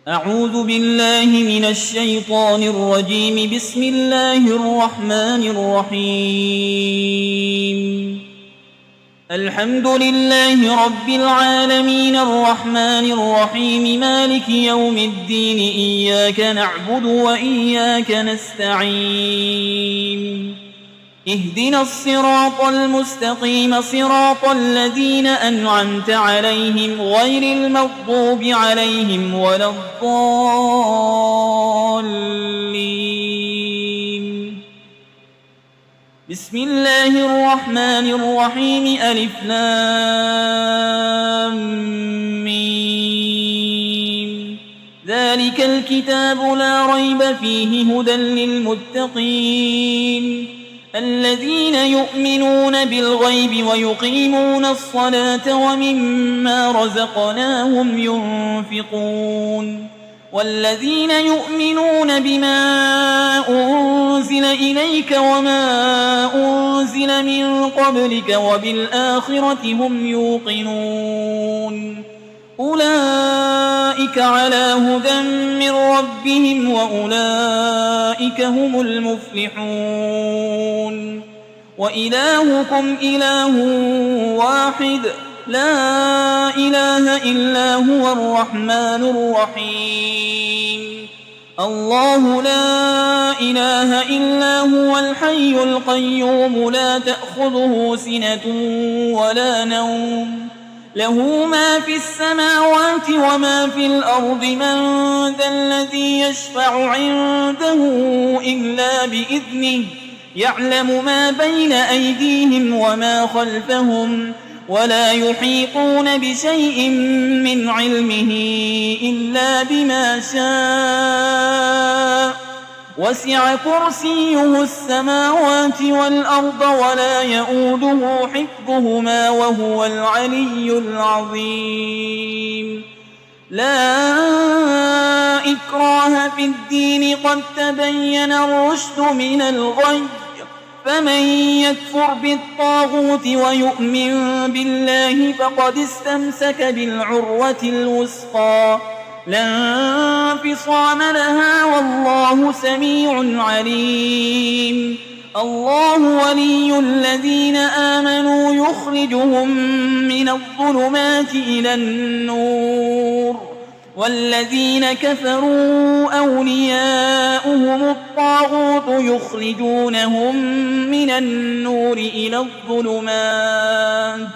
أعوذ بالله من الشيطان الرجيم. بسم الله الرحمن الرحيم. الحمد لله رب العالمين الرحمن الرحيم مالك يوم الدين. إياك نعبد وإياك نستعين. اهدنا الصراط المستقيم صراط الذين أنعمت عليهم غير المغضوب عليهم ولا الضالين. بسم الله الرحمن الرحيم. ألف لام ميم. ذلك الكتاب لا ريب فيه هدى للمتقين الذين يؤمنون بالغيب ويقيمون الصلاة ومما رزقناهم ينفقون والذين يؤمنون بما أنزل إليك وما أنزل من قبلك وبالآخرة هم يوقنون أولئك على هدى من ربهم وأولئك هم المفلحون. وإلهكم إله واحد لا إله إلا هو الرحمن الرحيم. الله لا إله إلا هو الحي القيوم لا تأخذه سنة ولا نوم له ما في السماوات وما في الأرض. من ذا الذي يشفع عنده إلا بإذنه يعلم ما بين أيديهم وما خلفهم ولا يحيطون بشيء من علمه إلا بما شاء. وسع كرسيه السماوات والأرض ولا يؤوده حفظهما وهو العلي العظيم. لا إكراه في الدين قد تبين الرشد من الغي. فمن يكفر بالطاغوت ويؤمن بالله فقد استمسك بالعروة الوثقى لا انفصام لها والله سميع عليم. الله ولي الذين آمنوا يخرجهم من الظلمات إلى النور والذين كفروا أولياؤهم الطاغوت يخرجونهم من النور إلى الظلمات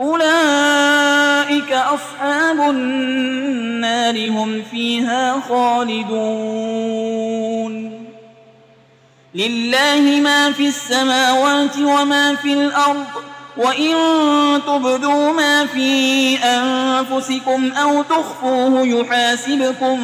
أولئك أصحاب النار هم فيها خالدون. لله ما في السماوات وما في الأرض وإن تبدوا ما في أنفسكم أو تخفوه يحاسبكم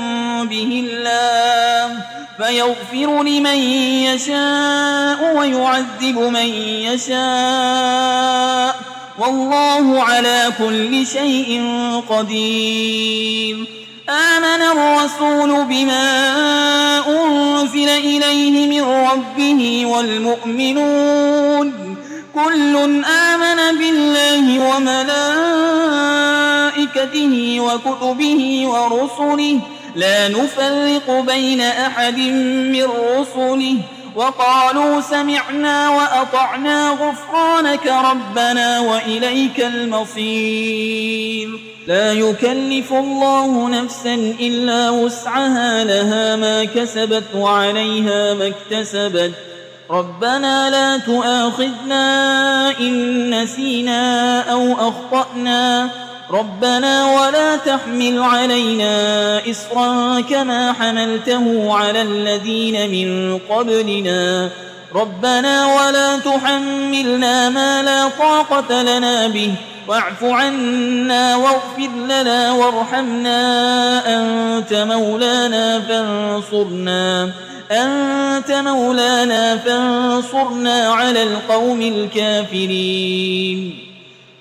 به الله فيغفر لمن يشاء ويعذب من يشاء والله على كل شيء قدير. آمن الرسول بما أنزل إليه من ربه والمؤمنون كل آمن بالله وملائكته وكتبه ورسله لا نفرق بين أحد من رسله وقالوا سمعنا وأطعنا غفرانك ربنا وإليك المصير. لا يكلف الله نفسا إلا وسعها لها ما كسبت وعليها ما اكتسبت. ربنا لا تؤاخذنا إن نسينا أو أخطأنا ربنا ولا تحمل علينا إصرا كما حملته على الذين من قبلنا ربنا ولا تحملنا ما لا طاقة لنا به واعف عنا واغفر لنا وارحمنا أنت مولانا فانصرنا على القوم الكافرين.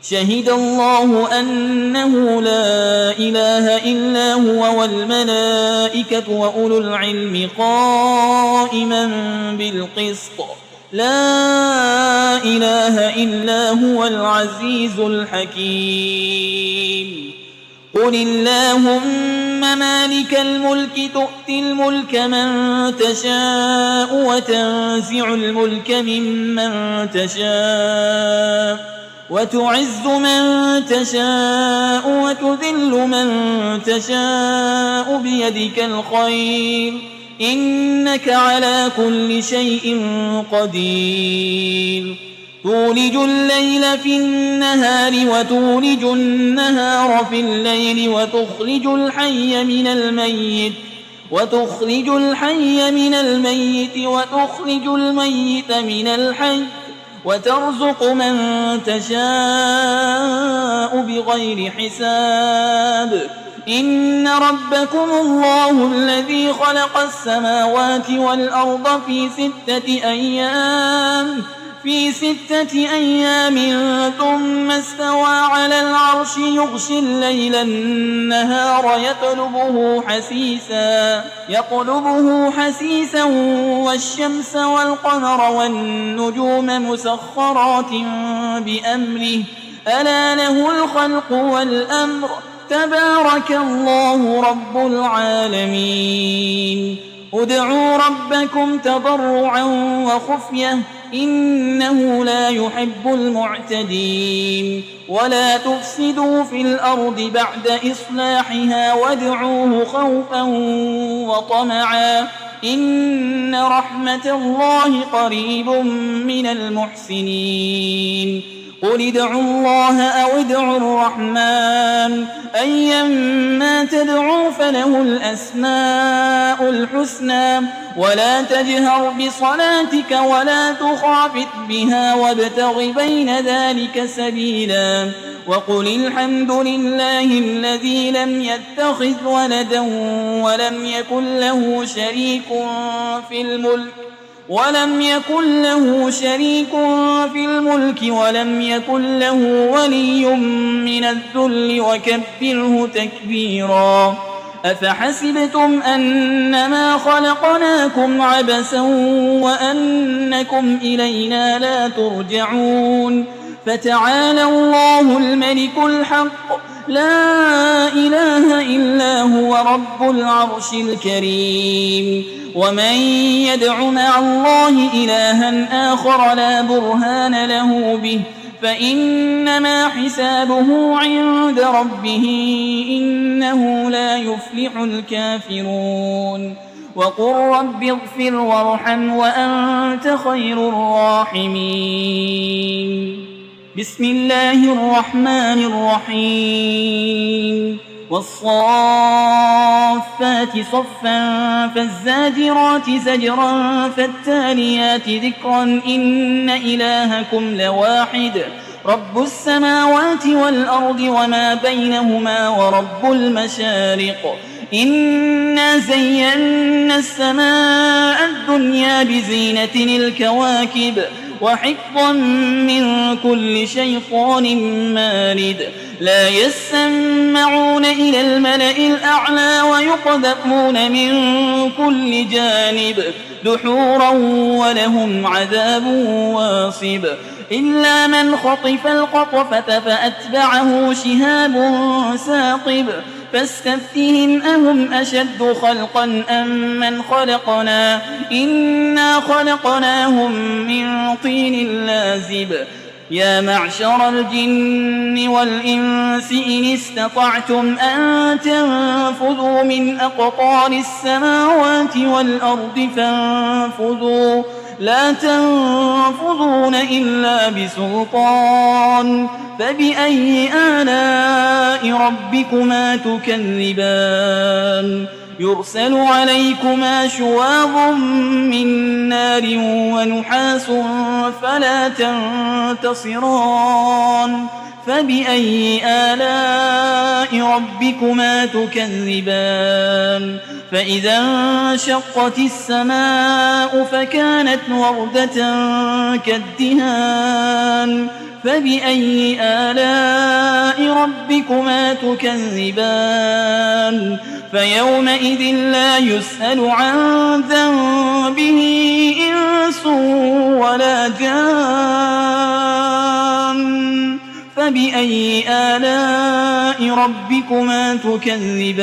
شهد الله أنه لا إله إلا هو والملائكة وأولو العلم قائما بالقسط لا إله إلا هو العزيز الحكيم. قل اللهم مالك الملك تؤتي الملك من تشاء وتنزع الملك ممن تشاء وتعز من تشاء وتذل من تشاء بيدك الخير إنك على كل شيء قدير تولج الليل في النهار وتولج النهار في الليل وتخرج الحي من الميت وتخرج الميت من الحي وترزق من تشاء بغير حساب إن ربكم الله الذي خلق السماوات والأرض في 6 أيام ثم استوى على العرش يغشي الليل النهار يطلبه حسيسا والشمس والقمر والنجوم مسخرات بأمره ألا له الخلق والأمر تبارك الله رب العالمين ادعوا ربكم تضرعا وخفية إنه لا يحب المعتدين ولا تفسدوا في الأرض بعد إصلاحها وادعوه خوفا وطمعا إن رحمة الله قريب من المحسنين قل ادعوا الله أو ادعوا الرحمن أيما تدعوا فله الأسماء الحسنى ولا تجهر بصلاتك ولا تخافت بها وابتغ بين ذلك سبيلا وقل الحمد لله الذي لم يتخذ ولدا ولم يكن له شريك في الملك ولم يكن له ولي من الذل وكبره تكبيرا أفحسبتم أنما خلقناكم عبثا وأنكم إلينا لا ترجعون فتعالى الله الملك الحق لا إله إلا هو رب العرش الكريم ومن يدع مع الله إلها آخر لا برهان له به فإنما حسابه عند ربه إنه لا يفلح الكافرون وقل رب اغفر وارحم وأنت خير الراحمين بسم الله الرحمن الرحيم والصافات صفا فالزاجرات زجرا فالتاليات ذكرا إن إلهكم لواحد رب السماوات والأرض وما بينهما ورب المشارق إنا زينا السماء الدنيا بزينة الكواكب وحفظا من كل شيطان مارد لا يسمعون إلى الملأ الأعلى ويقذفون من كل جانب دحورا ولهم عذاب واصب إلا من خطف الخطفة فأتبعه شهاب ثاقب فاستفتهم أهم أشد خلقا أم من خلقنا إنا خلقناهم من طين لازب يا معشر الجن والإنس إن استطعتم أن تنفذوا من أقطار السماوات والأرض فانفذوا لا تنفذون إلا بسلطان فبأي آلاء ربكما تكذبان يرسل عليكما شواظ من نار ونحاس فلا تنتصران فبأي آلاء ربكما تكذبان فإذا انشقت السماء فكانت وردة كالدهان فبأي آلاء ربكما تكذبان فيومئذ لا يسأل عن ذنبه إنس ولا جان فبأي آلاء ربكما تكذبان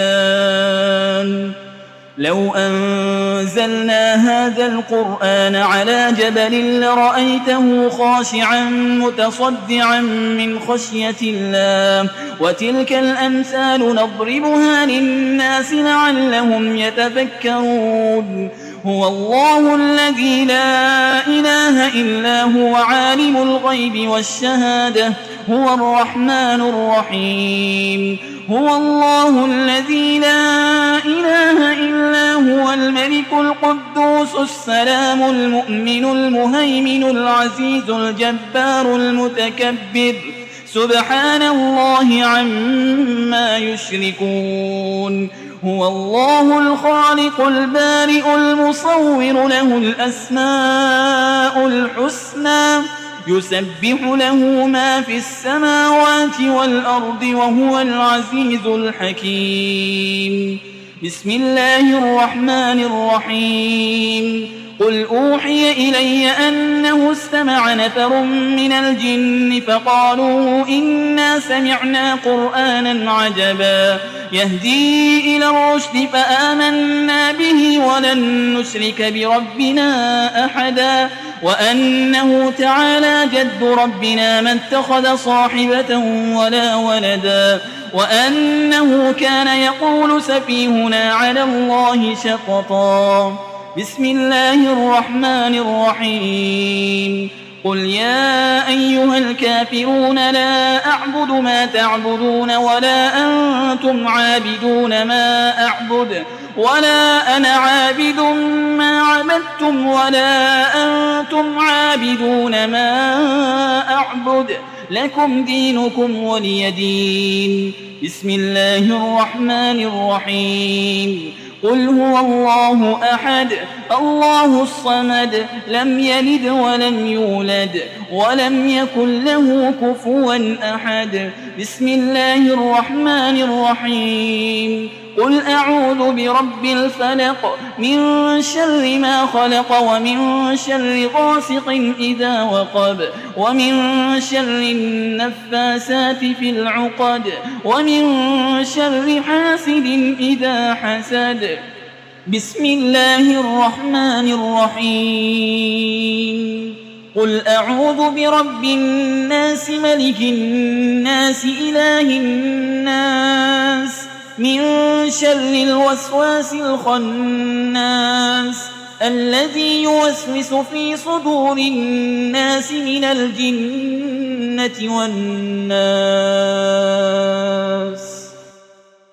لو أنزلنا هذا القرآن على جبل لرأيته خاشعا متصدعا من خشية الله وتلك الأمثال نضربها للناس لعلهم يتفكرون هو الله الذي لا إله إلا هو عالم الغيب والشهادة هو الرحمن الرحيم هو الله الذي لا إله إلا هو الملك القدوس السلام المؤمن المهيمن العزيز الجبار المتكبر سبحان الله عما يشركون هو الله الخالق البارئ المصور له الأسماء الحسنى يسبح له ما في السماوات والأرض وهو العزيز الحكيم بسم الله الرحمن الرحيم قل أوحي إلي أنه استمع نفر من الجن فقالوا إنا سمعنا قرآنا عجبا يهدي إلى الرشد فآمنا به ولن نشرك بربنا أحدا وأنه تعالى جد ربنا ما اتخذ صاحبة ولا ولدا وأنه كان يقول سفيهنا على الله شططا بسم الله الرحمن الرحيم قل يا أيها الكافرون لا أعبد ما تعبدون ولا أنتم عابدون ما أعبد ولا أنا عابد ما عبدتم ولا أنتم عابدون ما أعبد لكم دينكم ولي دين بسم الله الرحمن الرحيم قل هو الله أحد الله الصمد لم يلد ولم يولد ولم يكن له كفوا أحد بسم الله الرحمن الرحيم قل أعوذ برب الفلق من شر ما خلق ومن شر غاسق إذا وقب ومن شر النفاسات في العقد ومن شر حاسد إذا حسد بسم الله الرحمن الرحيم قل أعوذ برب الناس ملك الناس إله الناس من شر الوسواس الخناس الذي يوسوس في صدور الناس من الجنة والناس